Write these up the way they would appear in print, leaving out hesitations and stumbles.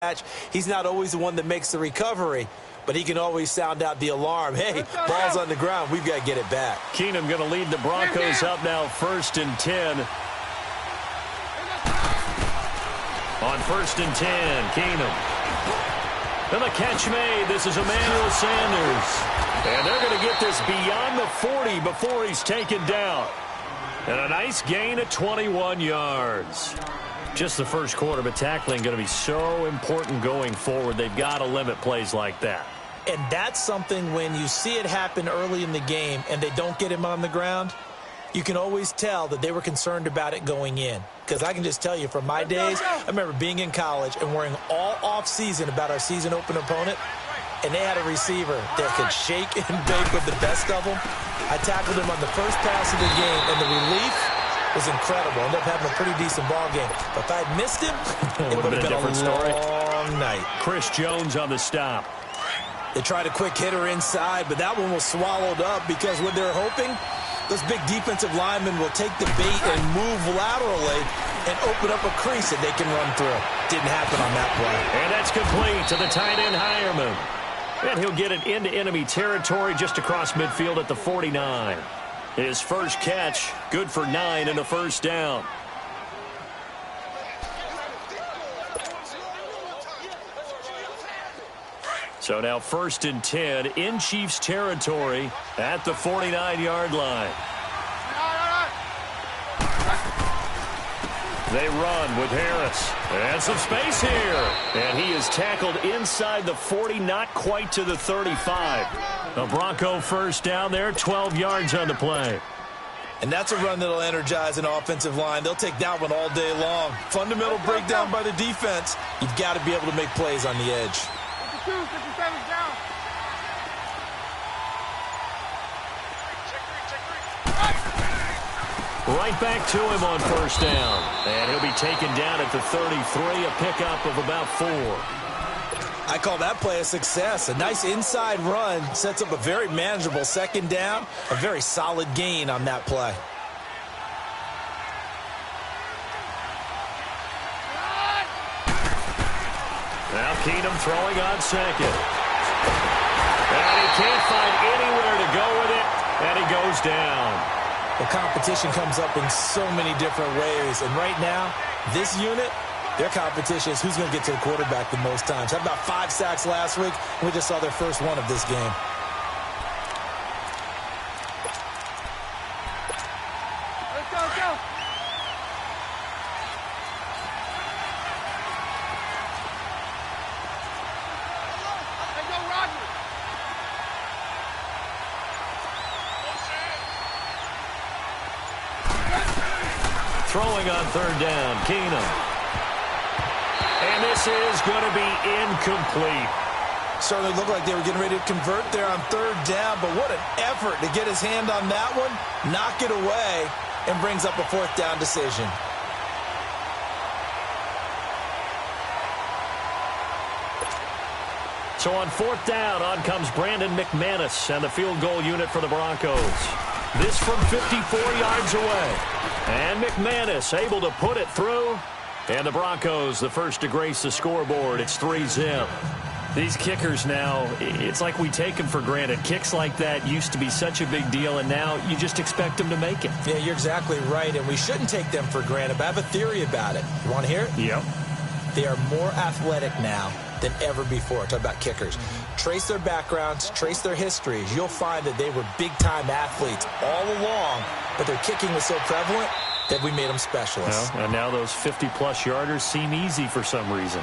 catch. He's not always the one that makes the recovery, but he can always sound out the alarm. Hey, ball's on the ground. We've got to get it back. Keenum going to lead the Broncos up now 1st and 10. On 1st and 10, Keenum. And the catch made. This is Emmanuel Sanders. And they're going to get this beyond the 40 before he's taken down. And a nice gain of 21 yards. Just the first quarter, but tackling going to be so important going forward. They've got to limit plays like that. And that's something when you see it happen early in the game and they don't get him on the ground, you can always tell that they were concerned about it going in. Because I can just tell you from my days, I remember being in college and worrying all off-season about our season opener opponent, and they had a receiver that could shake and bake with the best of them. I tackled him on the first pass of the game, and the relief was incredible. Ended up having a pretty decent ball game. But if I had missed him, it would have been a long night. Chris Jones on the stop. They tried a quick hitter inside, but that one was swallowed up because when they're hoping, those big defensive linemen will take the bait and move laterally and open up a crease that they can run through. Didn't happen on that play. And that's complete to the tight end Hireman. And he'll get it into enemy territory just across midfield at the 49. His first catch, good for 9 and a first down. So now 1st and 10 in Chiefs territory at the 49-yard line. They run with Harris. And some space here. And he is tackled inside the 40, not quite to the 35. A Bronco first down there, 12 yards on the play. And that's a run that'll energize an offensive line. They'll take that one all day long. Fundamental breakdown by the defense. You've got to be able to make plays on the edge. 57 down. Right back to him on first down. And he'll be taken down at the 33, a pickup of about 4. I call that play a success. A nice inside run sets up a very manageable second down. A very solid gain on that play. Now Keenum throwing on second. And he can't find anywhere to go with it. And he goes down. The competition comes up in so many different ways. And right now, this unit, their competition is who's going to get to the quarterback the most times. Had about 5 sacks last week. We just saw their first one of this game. Let's go, let's go. Let's go, Roger. Throwing on third down, Keenum. And this is going to be incomplete. Certainly looked like they were getting ready to convert there on third down, but what an effort to get his hand on that one, knock it away, and brings up a 4th down decision. So on 4th down, on comes Brandon McManus and the field goal unit for the Broncos. This from 54 yards away. And McManus able to put it through. And the Broncos, the first to grace the scoreboard. It's 3-zip. These kickers now, it's like we take them for granted. Kicks like that used to be such a big deal, and now you just expect them to make it. Yeah, you're exactly right, and we shouldn't take them for granted, but I have a theory about it. You want to hear it? Yep. They are more athletic now than ever before. Talk about kickers. Trace their backgrounds, trace their histories. You'll find that they were big-time athletes all along, but their kicking was so prevalent that we made them specialists. And now those 50-plus yarders seem easy for some reason.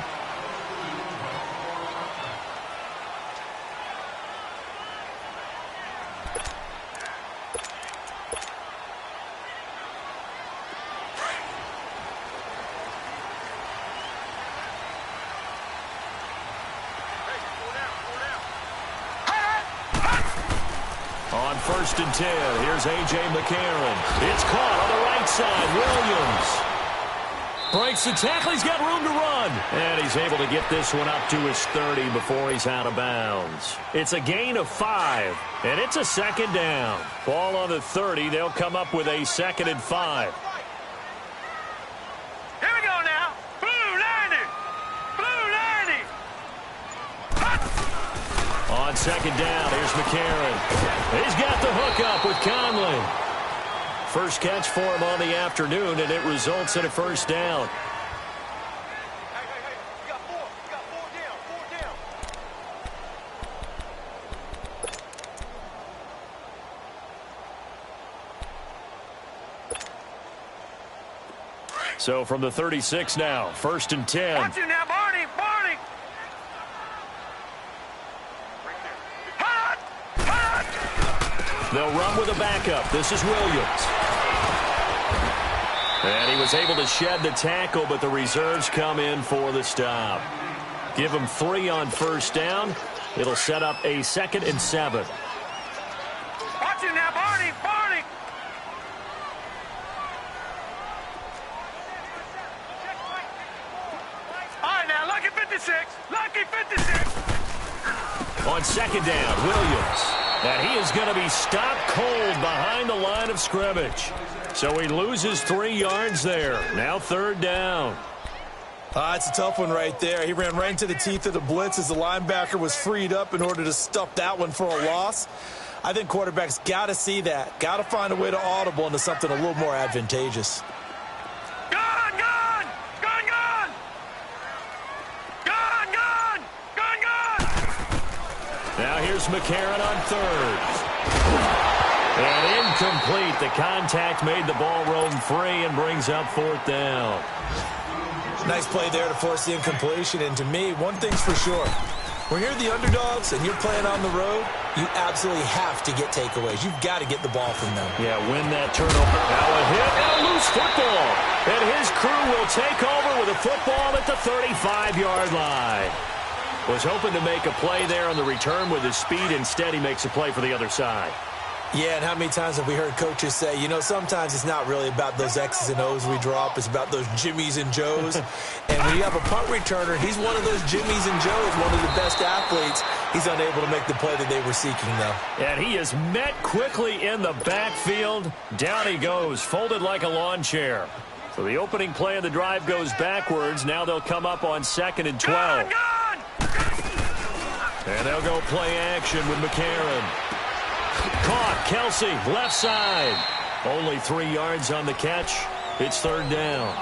On 1st and 10, here's A.J. McCarron. It's caught on the right side. Williams breaks the tackle. He's got room to run. And he's able to get this one up to his 30 before he's out of bounds. It's a gain of 5, and it's a second down. Ball on the 30. They'll come up with a 2nd and 5. Here we go now. Blue 90. Blue 90. On second down, here's McCarron. He's got the hook up with Conley. First catch for him on the afternoon, and it results in a first down. You got four. You got four down. So from the 36 now, 1st and 10. Watch it now, Barney. They'll run with a backup. This is Williams. And he was able to shed the tackle, but the reserves come in for the stop. Give him 3 on first down. It'll set up a 2nd and 7. Watch it now, Barney. All right, now, lucky 56. On second down, Williams. And he is going to be stopped cold behind the line of scrimmage. So he loses 3 yards there. Now 3rd down. It's a tough one right there. He ran right into the teeth of the blitz as the linebacker was freed up in order to stuff that one for a loss. I think quarterbacks got to see that. Got to find a way to audible into something a little more advantageous. Now here's McCarron on 3rd. And incomplete. The contact made the ball roam free and brings up 4th down. Nice play there to force the incompletion. And to me, one thing's for sure. When you're the underdogs and you're playing on the road, you absolutely have to get takeaways. You've got to get the ball from them. Yeah, win that turnover. Now a hit and a loose football. And his crew will take over with a football at the 35-yard line. Was hoping to make a play there on the return with his speed. Instead, he makes a play for the other side. Yeah, and how many times have we heard coaches say, sometimes it's not really about those X's and O's we drop. It's about those Jimmies and Joes. And when you have a punt returner, he's one of those Jimmies and Joes, one of the best athletes. He's unable to make the play that they were seeking, though. And he is met quickly in the backfield. Down he goes, folded like a lawn chair. So the opening play of the drive goes backwards. Now they'll come up on 2nd and 12. And they'll go play action with McCarron. Caught, Kelsey, left side. Only 3 yards on the catch. It's 3rd down.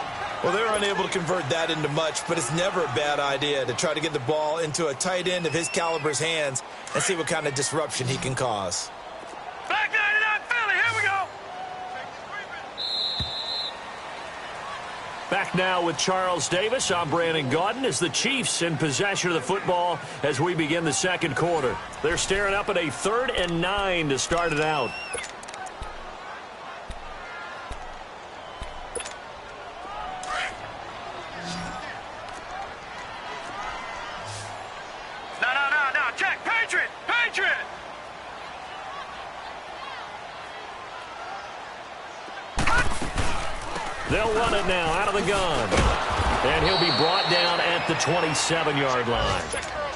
Well, they're unable to convert that into much, but it's never a bad idea to try to get the ball into a tight end of his caliber's hands and see what kind of disruption he can cause. Back 99 Philly, here we go. Back now with Charles Davis. I'm Brandon Gaudin as the Chiefs in possession of the football as we begin the 2nd quarter. They're staring up at a 3rd and 9 to start it out. No, check, Patriot. They'll run it now out of the gun. And he'll be brought down at the 27-yard line.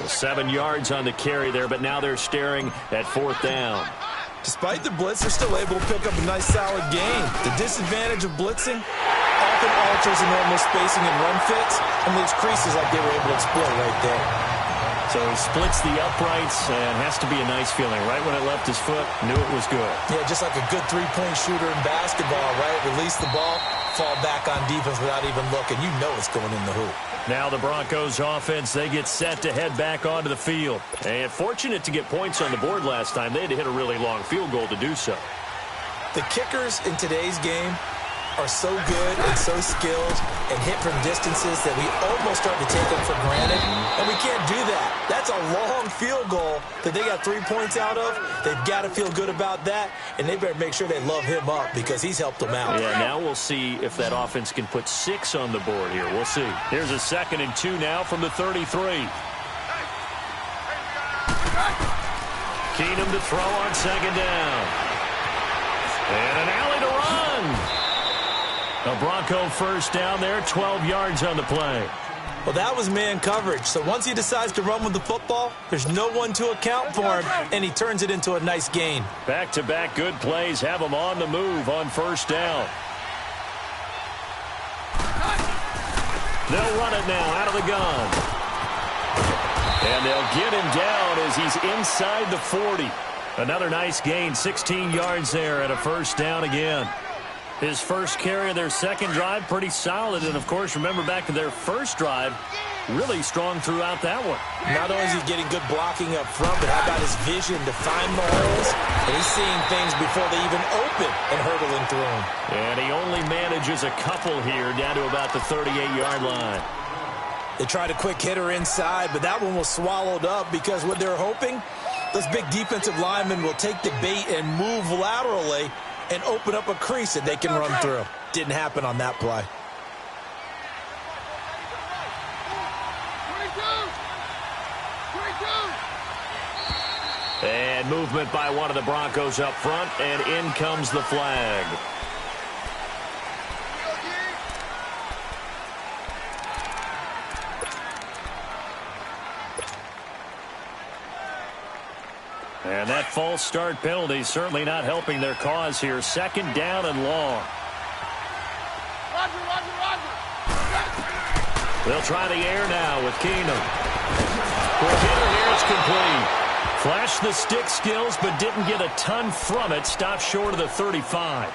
So 7 yards on the carry there, but now they're staring at 4th down. Despite the blitz, they're still able to pick up a nice, solid gain. The disadvantage of blitzing often alters the normal spacing and run fits and leaves creases like they were able to exploit right there. So he splits the uprights and has to be a nice feeling. Right when it left his foot, knew it was good. Yeah, just like a good three-point shooter in basketball, right? Release the ball, fall back on defense without even looking. You know it's going in the hoop. Now the Broncos offense, they get set to head back onto the field. And fortunate to get points on the board last time. They had to hit a really long field goal to do so. The kickers in today's game are so good and so skilled and hit from distances that we almost start to take them for granted, and we can't do that. That's a long field goal that they got 3 points out of. They've got to feel good about that, and they better make sure they love him up because he's helped them out. Yeah, now we'll see if that offense can put 6 on the board here. We'll see. Here's a 2nd and 2 now from the 33. Keenum to throw on 2nd down. And an alley to run. A Bronco first down there, 12 yards on the play. Well, that was man coverage. So once he decides to run with the football, there's no one to account for him, and he turns it into a nice gain. Back-to-back good plays have him on the move on first down. They'll run it now out of the gun. And they'll get him down as he's inside the 40. Another nice gain, 16 yards there and a first down again. His first carry of their second drive, pretty solid. And, of course, remember back to their first drive, really strong throughout that one. Not only is he getting good blocking up front, but how about his vision to find the holes? And he's seeing things before they even open and hurdling through them. And he only manages a couple here down to about the 38-yard line. They tried a quick hitter inside, but that one was swallowed up because what they're hoping, those big defensive linemen will take the bait and move laterally and open up a crease that they can run through. Didn't happen on that play. And movement by one of the Broncos up front, and in comes the flag. And that false start penalty certainly not helping their cause here. Second down and long. They'll try the air now with Keenum. For a hitter here, it's complete. Flashed the stick skills, but didn't get a ton from it. Stopped short of the 35.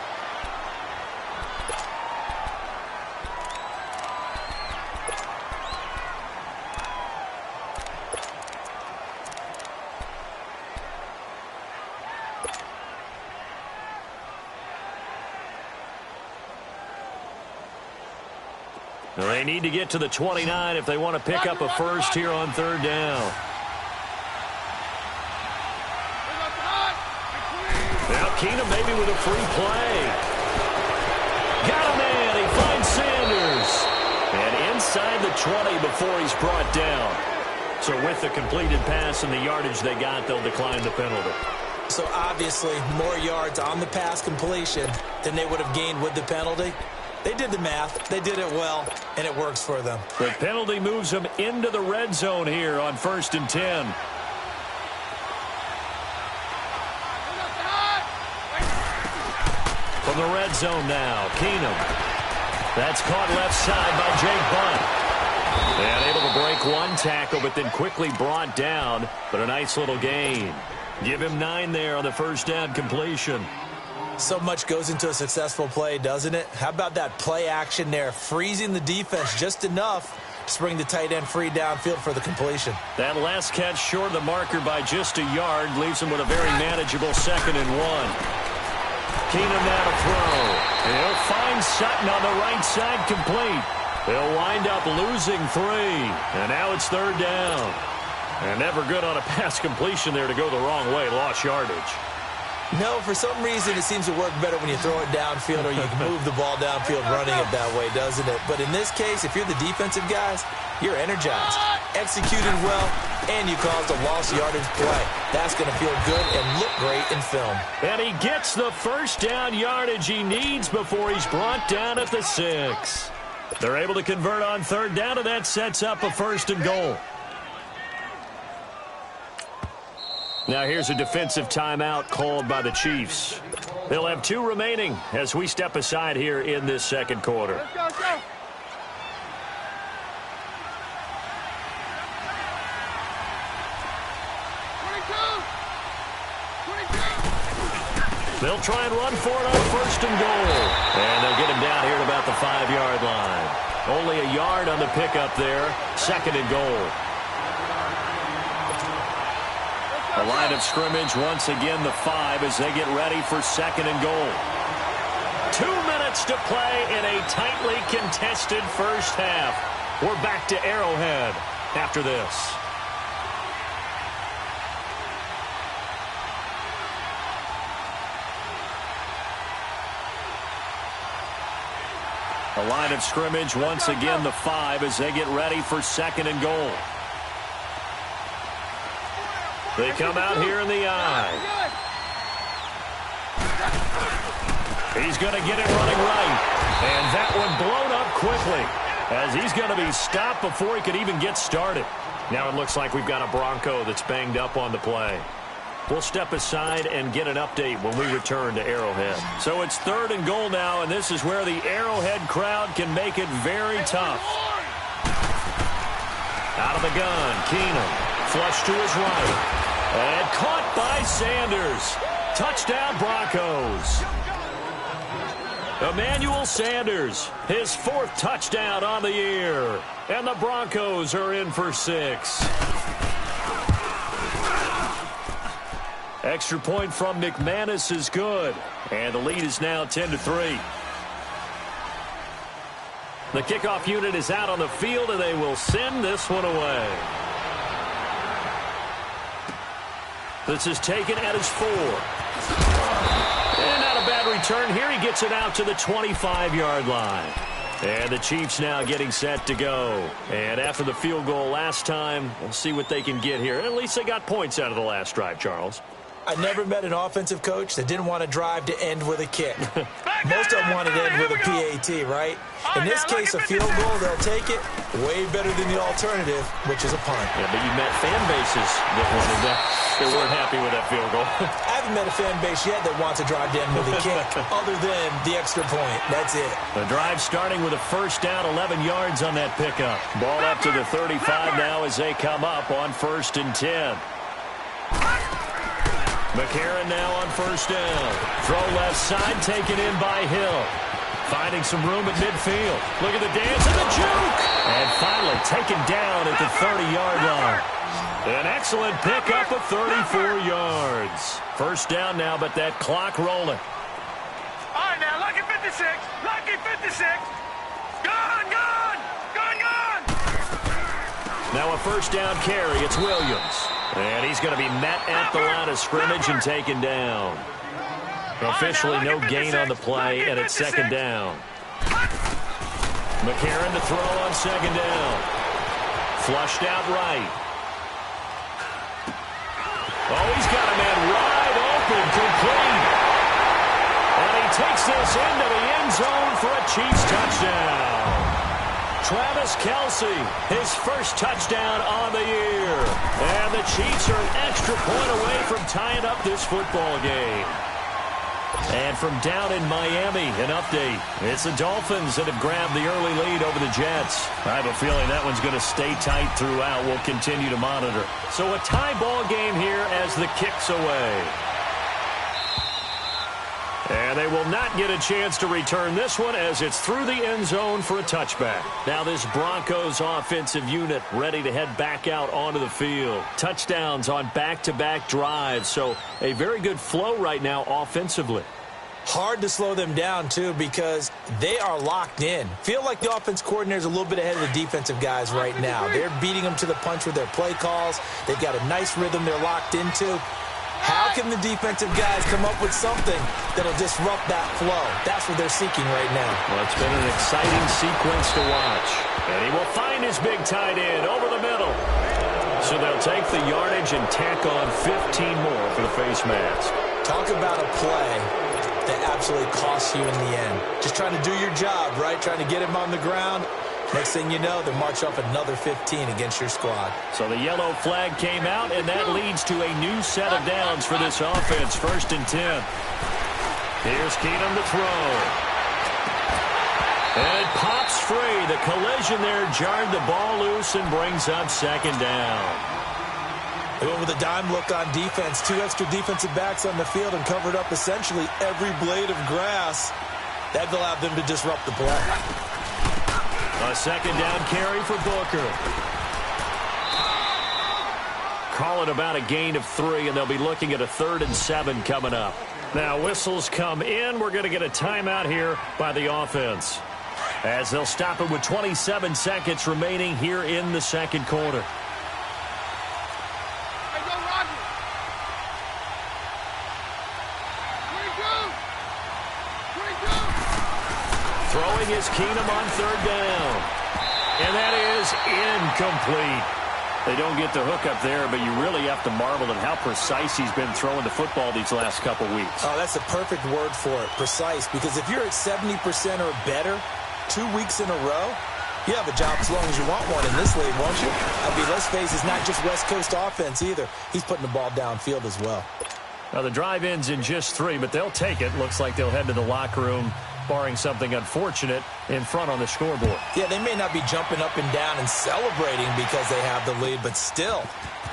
Well, they need to get to the 29 if they want to pick up a first here on third down. Now Keenum maybe with a free play. Got a man. He finds Sanders. And inside the 20 before he's brought down. So with the completed pass and the yardage they got, they'll decline the penalty. So obviously more yards on the pass completion than they would have gained with the penalty. They did the math. They did it well, and it works for them. The penalty moves them into the red zone here on 1st and 10. From the red zone now, Keenum. That's caught left side by Jake Bunt. And able to break one tackle, but then quickly brought down. But a nice little gain. Give him 9 there on the first down completion. So much goes into a successful play, doesn't it? How about that play action there, freezing the defense just enough to bring the tight end free downfield for the completion. That last catch short of the marker by just a yard leaves him with a very manageable 2nd and 1. Keenum now to throw. He'll find Sutton on the right side complete. They'll wind up losing 3. And now it's 3rd down. And never good on a pass completion there to go the wrong way. Lost yardage. No, for some reason it seems to work better when you throw it downfield or you can move the ball downfield running it that way, doesn't it? But in this case, if you're the defensive guys, you're energized, executed well, and you caused a lost yardage play. That's going to feel good and look great in film. And he gets the first down yardage he needs before he's brought down at the 6. They're able to convert on 3rd down, and that sets up a 1st and goal. Now here's a defensive timeout called by the Chiefs. They'll have 2 remaining as we step aside here in this second quarter. Let's go. They'll try and run for it on 1st and goal. And they'll get him down here at about the 5-yard line. Only a yard on the pickup there. 2nd and goal. A line of scrimmage once again the 5 as they get ready for 2nd and goal. 2 minutes to play in a tightly contested first half. We're back to Arrowhead after this. A line of scrimmage once again the 5 as they get ready for 2nd and goal. They come out here in the eye. He's going to get it running right. And that one blown up quickly as he's going to be stopped before he could even get started. Now it looks like we've got a Bronco that's banged up on the play. We'll step aside and get an update when we return to Arrowhead. So it's 3rd and goal now, and this is where the Arrowhead crowd can make it very tough. Out of the gun, Keenum Flush to his right. And caught by Sanders. Touchdown, Broncos. Emmanuel Sanders, his 4th touchdown on the year. And the Broncos are in for 6. Extra point from McManus is good. And the lead is now 10-3. The kickoff unit is out on the field, and they will send this one away. This is taken at his 4. And not a bad return here. He gets it out to the 25-yard line. And the Chiefs now getting set to go. And after the field goal last time, we'll see what they can get here. At least they got points out of the last drive, Charles. I never met an offensive coach that didn't want to drive to end with a kick. Most of them wanted to end with a PAT, right? In this case, a field goal, they'll take it way better than the alternative, which is a punt. Yeah, but you met fan bases that wanted that. They weren't happy with that field goal. I haven't met a fan base yet that wants to drive to end with a kick, other than the extra point. That's it. The drive starting with a first down, 11 yards on that pickup. Ball up to the 35 now as they come up on 1st and 10. McCarron now on first down. Throw left side, taken in by Hill. Finding some room at midfield. Look at the dance and the juke. And finally taken down at the 30-yard line. An excellent pickup of 34 yards. First down now, but that clock rolling. All right, now, lucky 56. Lucky 56. Gone, gone. Gone, gone. Now a first down carry. It's Williams. And he's going to be met at the line of scrimmage and taken down. Officially no gain on the play, and it's 2nd down. McCarron to throw on 2nd down. Flushed out right. Oh, he's got a man wide open, complete. And he takes this into the end zone for a Chiefs touchdown. Travis Kelce, his first touchdown on the year. And the Chiefs are an extra point away from tying up this football game. And from down in Miami, an update. It's the Dolphins that have grabbed the early lead over the Jets. I have a feeling that one's going to stay tight throughout. We'll continue to monitor. So a tie ball game here as the kick's away. And they will not get a chance to return this one as it's through the end zone for a touchback. Now this Broncos offensive unit ready to head back out onto the field. Touchdowns on back-to-back drives, so a very good flow right now offensively. Hard to slow them down, too, because they are locked in. Feel like the offense coordinator is a little bit ahead of the defensive guys right now. They're beating them to the punch with their play calls. They've got a nice rhythm they're locked into. How can the defensive guys come up with something that'll disrupt that flow? That's what they're seeking right now. Well, it's been an exciting sequence to watch. And he will find his big tight end over the middle. So they'll take the yardage and tack on 15 more for the face mask. Talk about a play that absolutely costs you in the end. Just trying to do your job, right? Trying to get him on the ground. Next thing you know, they march up another 15 against your squad. So the yellow flag came out, and that leads to a new set of downs for this offense. 1st and 10. Here's Keenum to throw. And it pops free. The collision there jarred the ball loose and brings up 2nd down. They went with a dime look on defense. 2 extra defensive backs on the field and covered up essentially every blade of grass. That allowed them to disrupt the play. A 2nd down carry for Booker. Call it about a gain of 3, and they'll be looking at a 3rd and 7 coming up. Now whistles come in. We're going to get a timeout here by the offense, as they'll stop it with 27 seconds remaining here in the 2nd quarter. Throwing is Keenum on 3rd down. And that is incomplete. They don't get the hook up there, but you really have to marvel at how precise he's been throwing the football these last couple weeks. Oh, that's the perfect word for it, precise. Because if you're at 70% or better 2 weeks in a row, you have a job as long as you want one in this league, won't you? I mean, let's face it, it's not just West Coast offense either. He's putting the ball downfield as well. Now, the drive ends in just 3, but they'll take it. Looks like they'll head to the locker room barring something unfortunate in front on the scoreboard. Yeah, they may not be jumping up and down and celebrating because they have the lead, but still,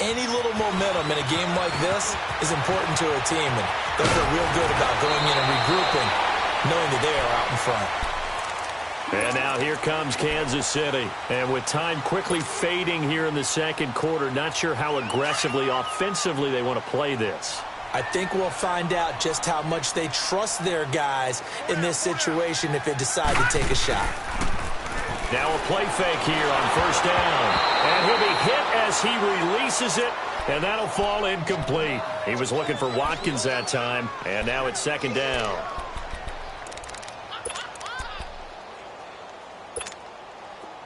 any little momentum in a game like this is important to a team, and they'll feel real good about going in and regrouping, knowing that they are out in front. And now here comes Kansas City. And with time quickly fading here in the second quarter, not sure how aggressively, offensively they want to play this. I think we'll find out just how much they trust their guys in this situation if they decide to take a shot. Now a play fake here on first down. And he'll be hit as he releases it, and that'll fall incomplete. He was looking for Watkins that time, and now it's second down.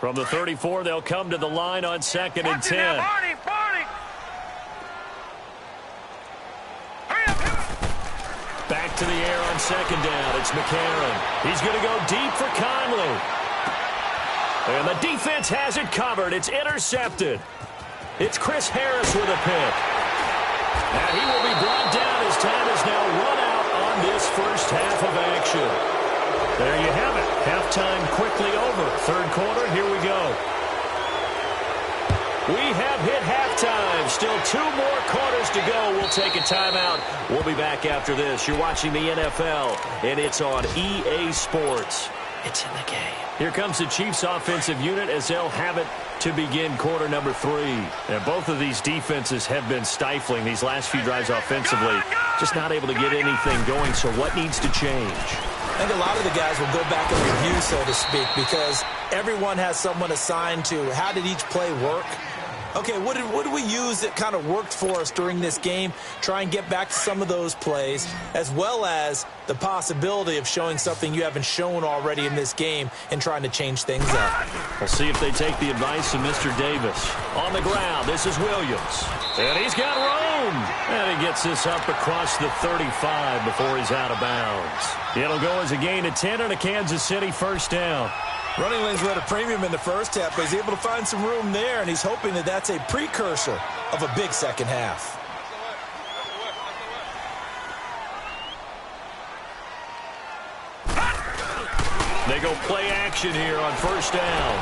From the 34, they'll come to the line on second and 10. Back to the air on second down. It's McCarron. He's going to go deep for Conley. And the defense has it covered. It's intercepted. It's Chris Harris with a pick. And he will be brought down as time is now run out on this first half of action. There you have it. Halftime quickly over. Third quarter, here we go. We have hit halftime. Still 2 more quarters to go. We'll take a timeout. We'll be back after this. You're watching the NFL, and it's on EA Sports. It's in the game. Here comes the Chiefs offensive unit as they'll have it to begin quarter number 3. And both of these defenses have been stifling these last few drives offensively. Just not able to get anything going, so what needs to change? I think a lot of the guys will go back and review, so to speak, because everyone has someone assigned to how did each play work. Okay, what did we use that kind of worked for us during this game? Try and get back to some of those plays, as well as the possibility of showing something you haven't shown already in this game and trying to change things up. We'll see if they take the advice of Mr. Davis. On the ground, this is Williams. And he's got room. And he gets this up across the 35 before he's out of bounds. It'll go as a gain of 10 and a Kansas City first down. Running lanes were at a premium in the first half, but he's able to find some room there, and he's hoping that that's a precursor of a big second half. They go play action here on first down.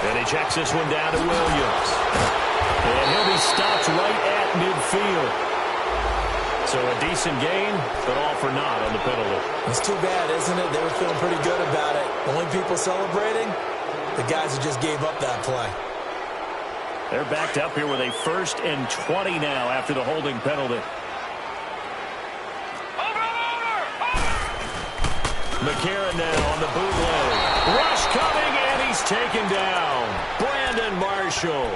And he checks this one down to Williams. And he'll be stopped right at midfield. So a decent gain, but all for naught on the penalty. It's too bad, isn't it? They were feeling pretty good about it. Only people celebrating, the guys who just gave up that play. They're backed up here with a 1st and 20 now after the holding penalty. McCarron now on the bootleg. Rush coming, and he's taken down. Brandon Marshall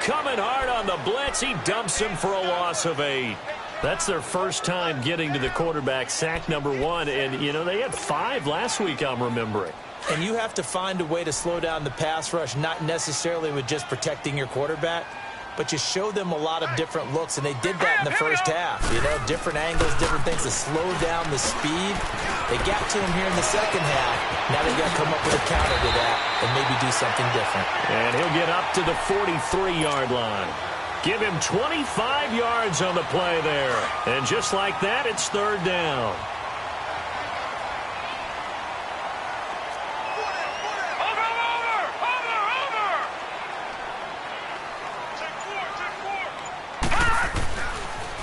coming hard on the blitz. He dumps him for a loss of 8. That's their first time getting to the quarterback, sack number 1. And, you know, they had 5 last week, I'm remembering. And you have to find a way to slow down the pass rush, not necessarily with just protecting your quarterback, but you show them a lot of different looks, and they did that in the first half. You know, different angles, different things to slow down the speed. They got to him here in the second half. Now they got to come up with a counter to that and maybe do something different. And he'll get up to the 43-yard line. Give him 25 yards on the play there. And just like that, it's third down.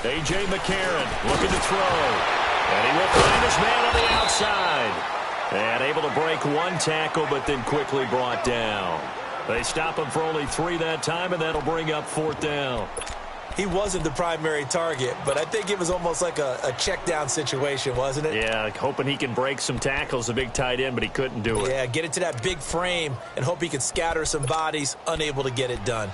A.J. McCarron looking to throw. And he will find his man on the outside. And able to break 1 tackle, but then quickly brought down. They stop him for only 3 that time, and that'll bring up 4th down. He wasn't the primary target, but I think it was almost like a check down situation, wasn't it? Yeah, hoping he can break some tackles, a big tight end, but he couldn't do it. Yeah, get it to that big frame and hope he can scatter some bodies, unable to get it done.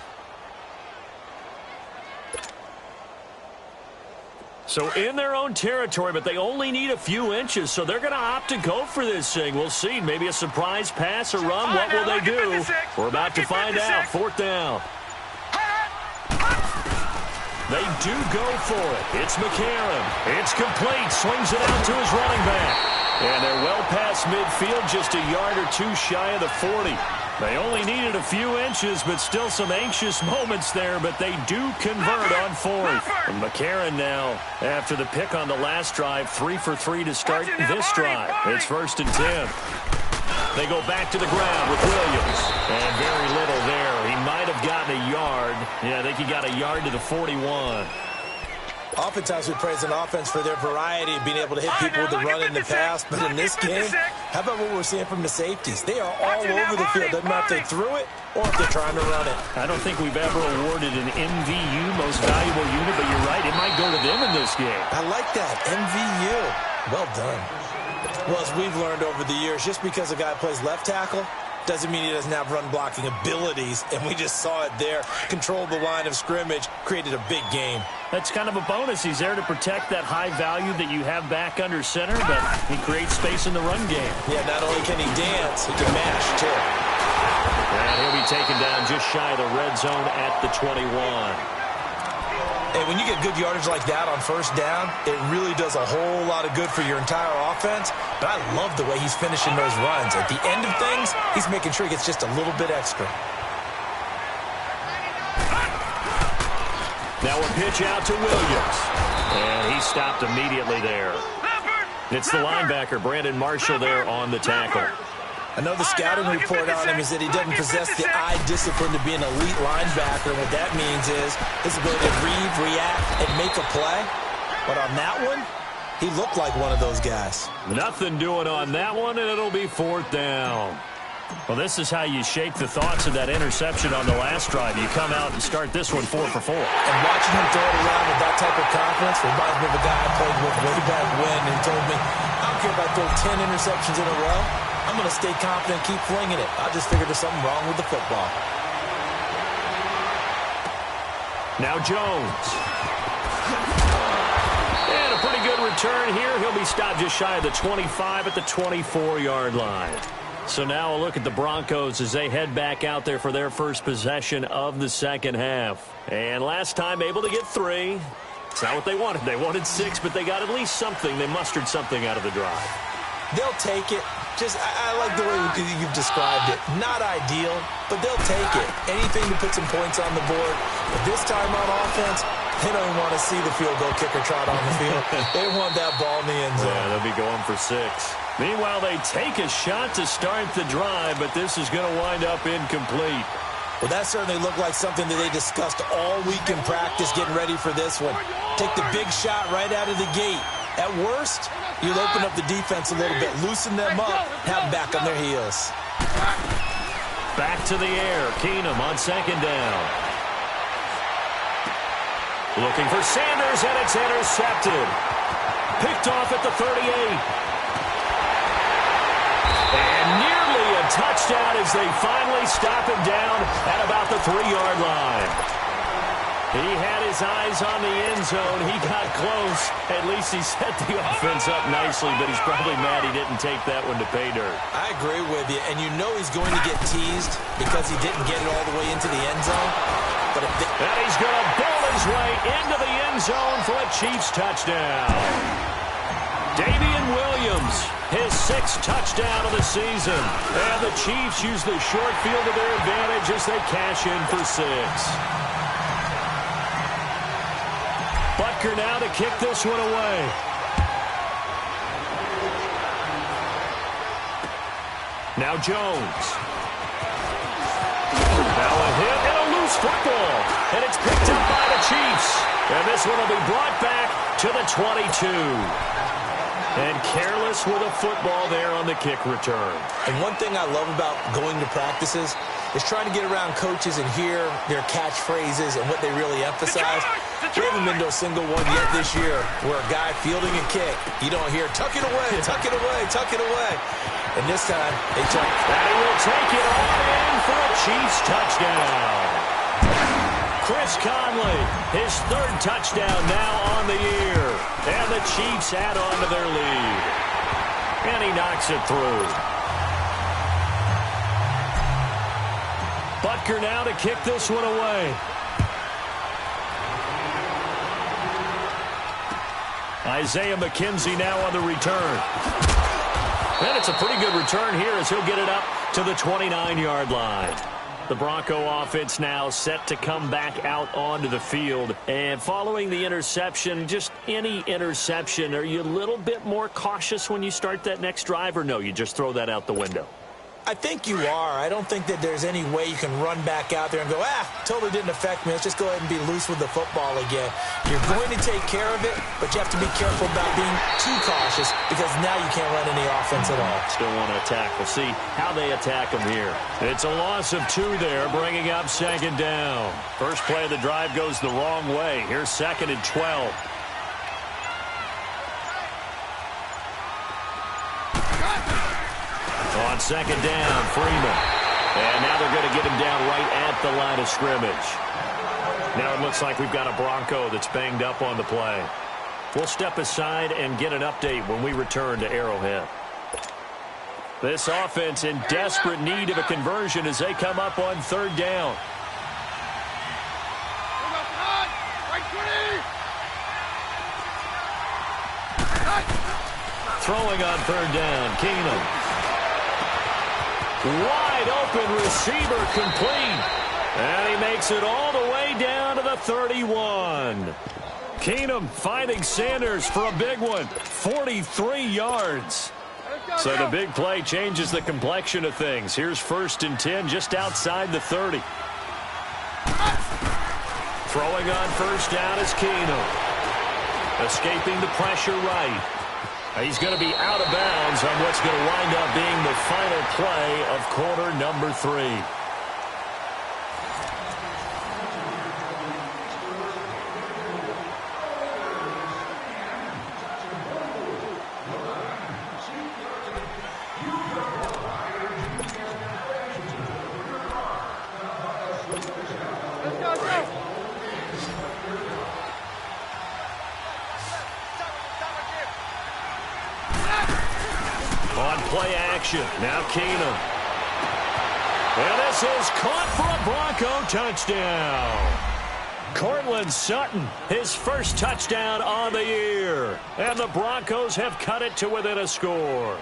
So in their own territory, but they only need a few inches, so they're going to opt to go for this thing. We'll see. Maybe a surprise pass or run. What will they do? We're about to find out. 4th down. They do go for it. It's McCarron. It's complete. Swings it out to his running back. And they're well past midfield, just a yard or 2 shy of the 40. They only needed a few inches, but still some anxious moments there, but they do convert on fourth. And McCarron now, after the pick on the last drive, 3 for 3 to start this drive. It's 1st and 10. They go back to the ground with Williams. And very little there. He might have gotten a yard. Yeah, I think he got a yard to the 41. Oftentimes we praise an offense for their variety of being able to hit people with the run in the pass. But in this game, how about what we're seeing from the safeties? They are all over the field. Doesn't matter if they threw it or if they're trying to run it. I don't think we've ever awarded an MVU, most valuable unit, but you're right. It might go to them in this game. I like that. MVU. Well done. Well, as we've learned over the years, just because a guy plays left tackle doesn't mean he doesn't have run-blocking abilities, and we just saw it there. Controlled the line of scrimmage, created a big game. That's kind of a bonus. He's there to protect that high value that you have back under center, but he creates space in the run game. Yeah, not only can he dance, he can mash, too. And he'll be taken down just shy of the red zone at the 21. And when you get good yardage like that on first down, it really does a whole lot of good for your entire offense. But I love the way he's finishing those runs. At the end of things, he's making sure he gets just a little bit extra. Now a pitch out to Williams. And he stopped immediately there. It's the linebacker, Brandon Marshall, there on the tackle. I know the scouting report on him is that he doesn't possess the eye discipline to be an elite linebacker. And what that means is his ability to read, react, and make a play. But on that one, he looked like one of those guys. Nothing doing on that one, and it'll be 4th down. Well, this is how you shake the thoughts of that interception on the last drive. You come out and start this one 4 for 4. And watching him throw it around with that type of confidence reminds me of a guy I played with way back when, and he told me, I don't care if I throw 10 interceptions in a row. I'm going to stay confident and keep flinging it. I just figured there's something wrong with the football. Now Jones. And a pretty good return here. He'll be stopped just shy of the 25 at the 24-yard line. So now a look at the Broncos as they head back out there for their first possession of the second half. And last time able to get 3. It's not what they wanted. They wanted 6, but they got at least something. They mustered something out of the drive. They'll take it. I like the way you've described it. Not ideal, but they'll take it. Anything to put some points on the board. But this time on offense, they don't even want to see the field goal kicker trot on the field. They want that ball in the end zone. Yeah, they'll be going for 6. Meanwhile, they take a shot to start the drive, but this is going to wind up incomplete. Well, that certainly looked like something that they discussed all week in practice getting ready for this one. Take the big shot right out of the gate. At worst, you'll open up the defense a little bit, loosen them up, have them back on their heels. Back to the air. Keenum on second down. Looking for Sanders, and it's intercepted. Picked off at the 38. And nearly a touchdown as they finally stop him down at about the 3-yard line. He had his eyes on the end zone. He got close. At least he set the offense up nicely, but he's probably mad he didn't take that one to pay dirt. I agree with you, and you know he's going to get teased because he didn't get it all the way into the end zone. But and he's going to bowl his way into the end zone for a Chiefs touchdown. Damian Williams, his 6th touchdown of the season. And the Chiefs use the short field to their advantage as they cash in for 6. Butker now to kick this one away. Now Jones. Now a hit and a loose football. And it's picked up by the Chiefs. And this one will be brought back to the 22. And careless with a football there on the kick return. And one thing I love about going to practices is trying to get around coaches and hear their catchphrases and what they really emphasize. We haven't been to a single one yet this year where a guy fielding a kick, you don't hear, tuck it away, tuck it away, tuck it away. And this time, they took it. And he will take it all in for a Chiefs touchdown. Chris Conley, his 3rd touchdown now on the year. And the Chiefs add on to their lead. And he knocks it through. Butker now to kick this one away. Isaiah McKenzie now on the return. And it's a pretty good return here as he'll get it up to the 29-yard line. The Bronco offense now set to come back out onto the field. And following the interception, just any interception, are you a little bit more cautious when you start that next drive, or no, you just throw that out the window? I think you are. I don't think that there's any way you can run back out there and go, totally didn't affect me. Let's just go ahead and be loose with the football again. You're going to take care of it, but you have to be careful about being too cautious because now you can't run any offense at all. Still want to attack. We'll see how they attack them here. It's a loss of 2 there, bringing up 2nd down. First play of the drive goes the wrong way. Here's 2nd and 12. On 2nd down, Freeman. And now they're going to get him down right at the line of scrimmage. Now it looks like we've got a Bronco that's banged up on the play. We'll step aside and get an update when we return to Arrowhead. This offense in desperate need of a conversion as they come up on 3rd down. Throwing on 3rd down, Keenum. Wide open receiver complete. And he makes it all the way down to the 31. Keenum finding Sanders for a big one. 43 yards. So the big play changes the complexion of things. Here's 1st and 10 just outside the 30. Throwing on 1st down is Keenum. Escaping the pressure right. He's going to be out of bounds on what's going to wind up being the final play of quarter number 3. On play action, now Keenum. And this is caught for a Bronco touchdown. Cortland Sutton, his first touchdown on the year. And the Broncos have cut it to within a score.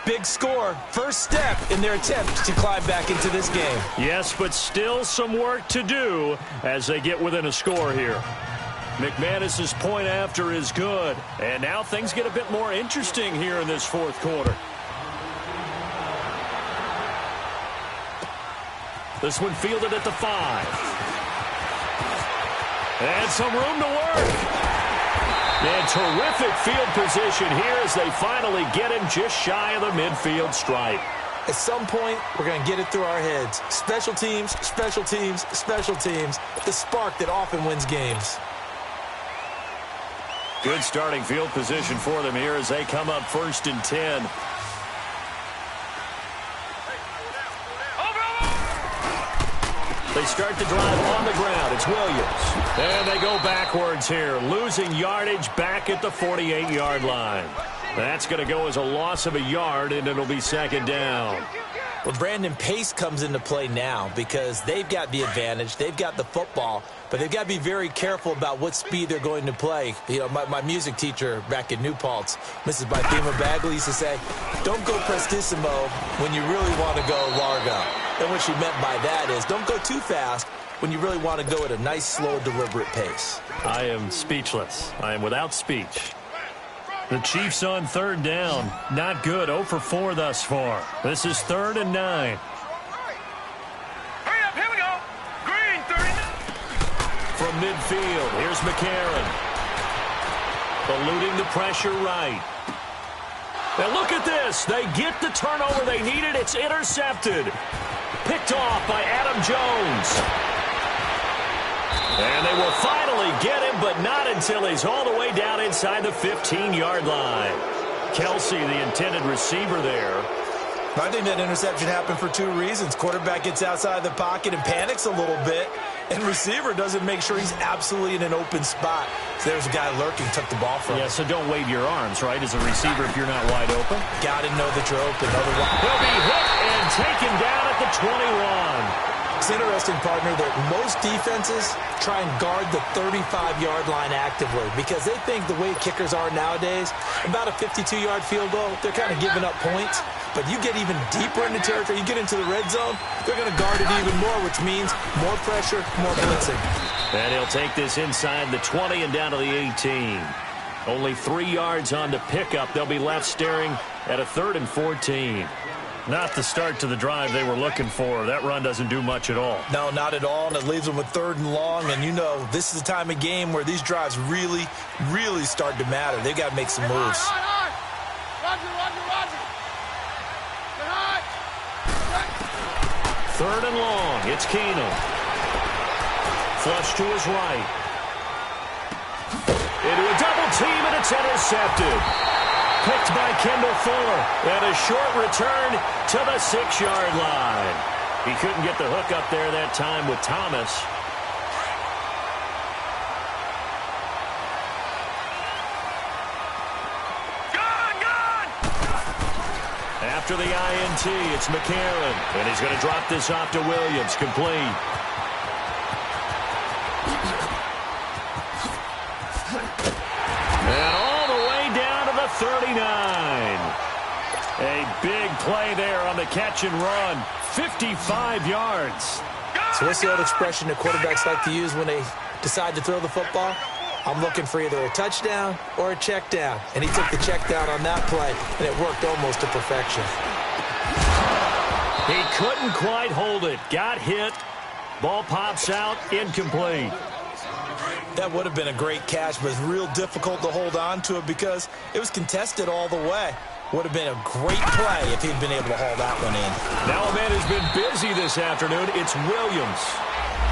Big score, first step in their attempt to climb back into this game. Yes, but still some work to do as they get within a score here. McManus's point after is good. And now things get a bit more interesting here in this 4th quarter. This one fielded at the 5. And some room to work. And terrific field position here as they finally get him just shy of the midfield stripe. At some point, we're going to get it through our heads. Special teams, special teams, special teams. The spark that often wins games. Good starting field position for them here as they come up 1st and 10. They start the drive on the ground. It's Williams. And they go backwards here, losing yardage back at the 48-yard line. That's going to go as a loss of a yard, and it'll be 2nd down. Well, Brandon, pace comes into play now because they've got the advantage. They've got the football, but they've got to be very careful about what speed they're going to play. You know, my music teacher back in New Paltz, Mrs. Bythema Bagley, used to say, don't go prestissimo when you really want to go largo. And what she meant by that is don't go too fast when you really want to go at a nice, slow, deliberate pace. I am speechless. I am without speech. The Chiefs on 3rd down. Not good. 0 for 4 thus far. This is 3rd and 9. Hurry up, here we go. Green, 39. From midfield, here's McCarron. Eluding the pressure right. Now look at this. They get the turnover they needed. It's intercepted. Picked off by Adam Jones. And they will finally get him, but not until he's all the way down inside the 15-yard line. Kelsey, the intended receiver there. I think that interception happened for 2 reasons. Quarterback gets outside the pocket and panics a little bit, and receiver doesn't make sure he's absolutely in an open spot. So there's a guy lurking, took the ball from him. Yeah, so don't wave your arms, right, as a receiver if you're not wide open. Got to know that you're open. Otherwise, he'll be hit and taken down at the 21. It's interesting, partner, that most defenses try and guard the 35-yard line actively because they think the way kickers are nowadays, about a 52-yard field goal, they're kind of giving up points. But you get even deeper into territory, you get into the red zone, they're going to guard it even more, which means more pressure, more blitzing. And he'll take this inside the 20 and down to the 18. Only 3 yards on the pickup. They'll be left staring at a 3rd and 14. Not the start to the drive they were looking for. That run doesn't do much at all. No, not at all, and it leaves them with 3rd and long. And you know, this is the time of game where these drives really, really start to matter. They've got to make some moves. Roger. 3rd and long. It's Keenum. Flush to his right. Into a double team, and it's intercepted. Picked by Kendall Fuller. And a short return to the 6-yard line. He couldn't get the hook up there that time with Thomas. Gone! After the INT, it's McCarron. And he's going to drop this off to Williams. Complete. And all the way down to the 39. A big play there on the catch and run. 55 yards. So what's the old expression that quarterbacks like to use when they decide to throw the football? I'm looking for either a touchdown or a check down. And he took the check down on that play, and it worked almost to perfection. He couldn't quite hold it. Got hit. Ball pops out. Incomplete. That would have been a great catch, but it's real difficult to hold on to it because it was contested all the way. Would have been a great play if he'd been able to haul that one in. Now a man who's been busy this afternoon. It's Williams.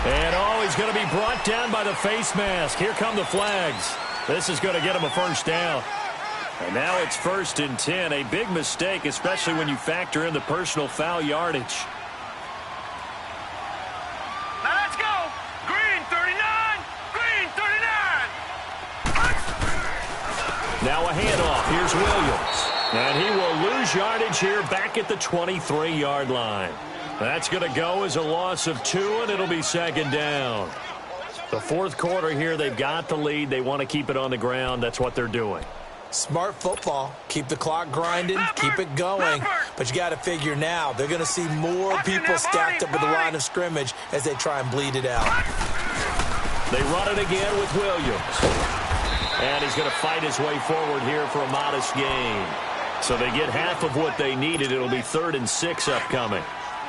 And, he's going to be brought down by the face mask. Here come the flags. This is going to get him a first down. And now it's 1st and 10. A big mistake, especially when you factor in the personal foul yardage. Now let's go. Green 39. Green 39. Now a handoff. Here's Williams. And he will lose yardage here back at the 23-yard line. That's going to go as a loss of 2, and it'll be 2nd down. The 4th quarter here, they've got the lead. They want to keep it on the ground. That's what they're doing. Smart football. Keep the clock grinding. Keep it going. But you got to figure now, they're going to see more people stacked up at the line of scrimmage as they try and bleed it out. They run it again with Williams. And he's going to fight his way forward here for a modest gain. So they get half of what they needed. It'll be 3rd and 6 upcoming.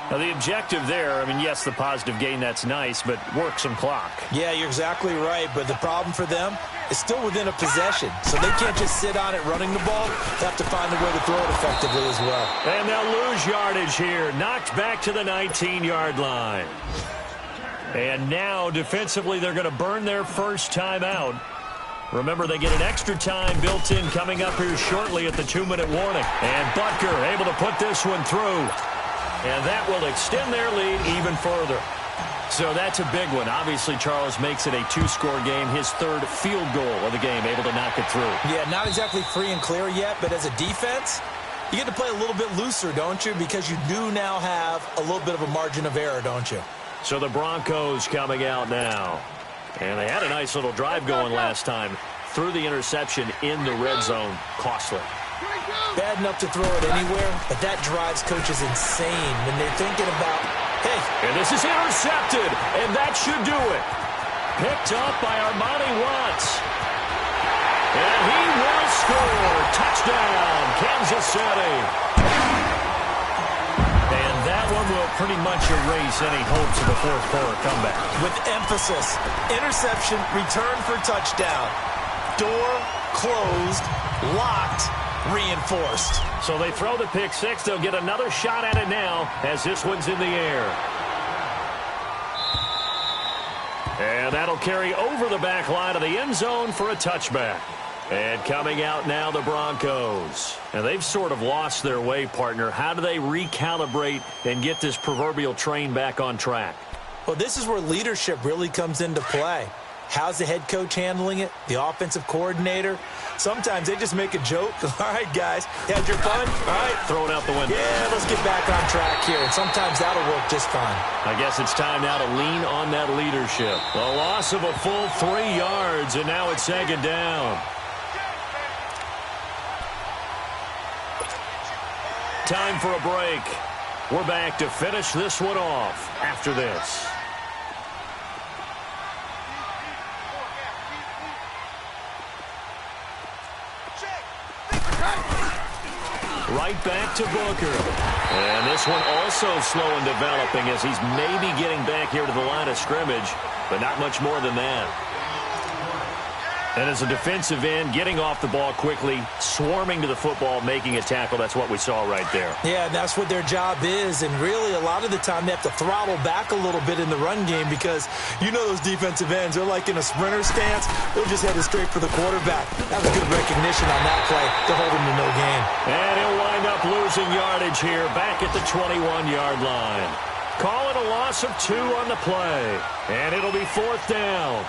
Now, the objective there, yes, the positive gain, that's nice, but work some clock. Yeah, you're exactly right, but the problem for them is still within a possession, so they can't just sit on it running the ball. They have to find a way to throw it effectively as well. And they'll lose yardage here, knocked back to the 19-yard line. And now, defensively, they're going to burn their first time out. Remember, they get an extra time built in coming up here shortly at the 2-minute warning. And Butker able to put this one through. And that will extend their lead even further. So that's a big one. Obviously, Charles makes it a 2-score game. His 3rd field goal of the game, able to knock it through. Yeah, not exactly free and clear yet, but as a defense, you get to play a little bit looser, don't you? Because you do now have a little bit of a margin of error, don't you? So the Broncos coming out now. And they had a nice little drive going last time. Threw the interception in the red zone. Costly. Bad enough to throw it anywhere, but that drives coaches insane when they're thinking about, hey. And this is intercepted, and that should do it. Picked up by Armani Watts. And he will score. Touchdown, Kansas City. And that one will pretty much erase any hopes of a 4th quarter comeback. With emphasis, interception, return for touchdown. Door closed, locked, reinforced. So they throw the pick 6. They'll get another shot at it now as this one's in the air. And that'll carry over the back line of the end zone for a touchback. And coming out now, the Broncos. And they've sort of lost their way, partner. How do they recalibrate and get this proverbial train back on track? Well, this is where leadership really comes into play. How's the head coach handling it? The offensive coordinator? Sometimes they just make a joke. All right, guys, had your fun? All right. Throw it out the window. Yeah, let's get back on track here. And sometimes that'll work just fine. I guess it's time now to lean on that leadership. A loss of a full 3 yards, and now it's second down. Time for a break. We're back to finish this one off after this. Right back to Booker. And this one also slow in developing as he's maybe getting back here to the line of scrimmage, but not much more than that. And as a defensive end, getting off the ball quickly, swarming to the football, making a tackle, that's what we saw right there. Yeah, that's what their job is. And really, a lot of the time, they have to throttle back a little bit in the run game because you know those defensive ends, they're like in a sprinter stance. They're just headed straight for the quarterback. That was good recognition on that play to hold him to no gain. And he'll wind up losing yardage here back at the 21-yard line. Call it a loss of 2 on the play. And it'll be 4th down.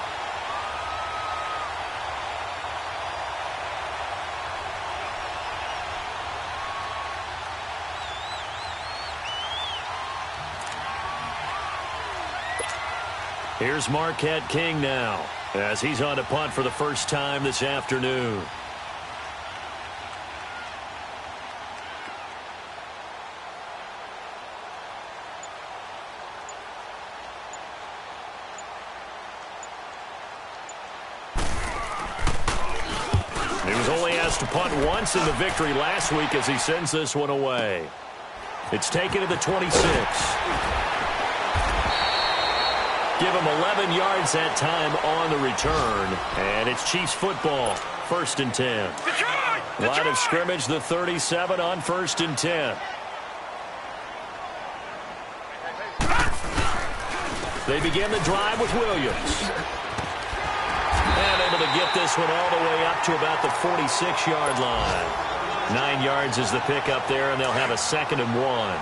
Here's Marquette King now as he's on to punt for the first time this afternoon. He was only asked to punt once in the victory last week as he sends this one away. It's taken to the 26. Give him 11 yards that time on the return. And it's Chiefs football. 1st and 10. Line of scrimmage, the 37 on 1st and 10. They begin the drive with Williams. And able to get this one all the way up to about the 46-yard line. 9 yards is the pickup there, and they'll have a 2nd and 1.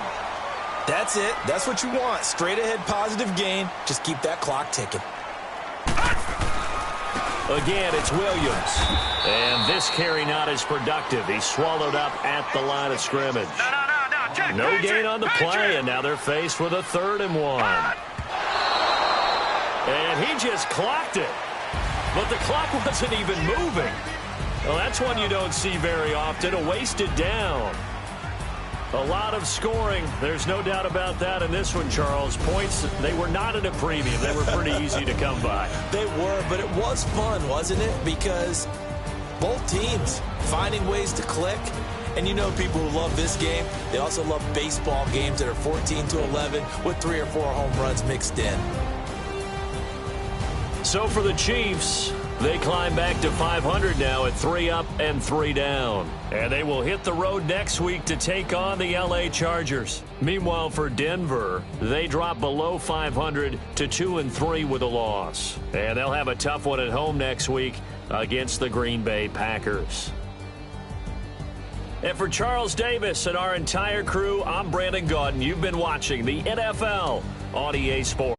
That's it. That's what you want. Straight ahead positive gain. Just keep that clock ticking. Again, it's Williams. And this carry not as productive. He's swallowed up at the line of scrimmage. No gain on the play, and now they're faced with a 3rd and 1. And he just clocked it. But the clock wasn't even moving. Well, that's one you don't see very often. A wasted down. A lot of scoring. There's no doubt about that in this one, Charles. Points, they were not at a premium. They were pretty easy to come by. They were, but it was fun, wasn't it? Because both teams finding ways to click. And you know people who love this game, they also love baseball games that are 14-11 with 3 or 4 home runs mixed in. So for the Chiefs, they climb back to 500 now at 3 up and 3 down. And they will hit the road next week to take on the LA Chargers. Meanwhile, for Denver, they drop below 500 to 2-3 with a loss. And they'll have a tough one at home next week against the Green Bay Packers. And for Charles Davis and our entire crew, I'm Brandon Gaudin. You've been watching the NFL on EA Sports.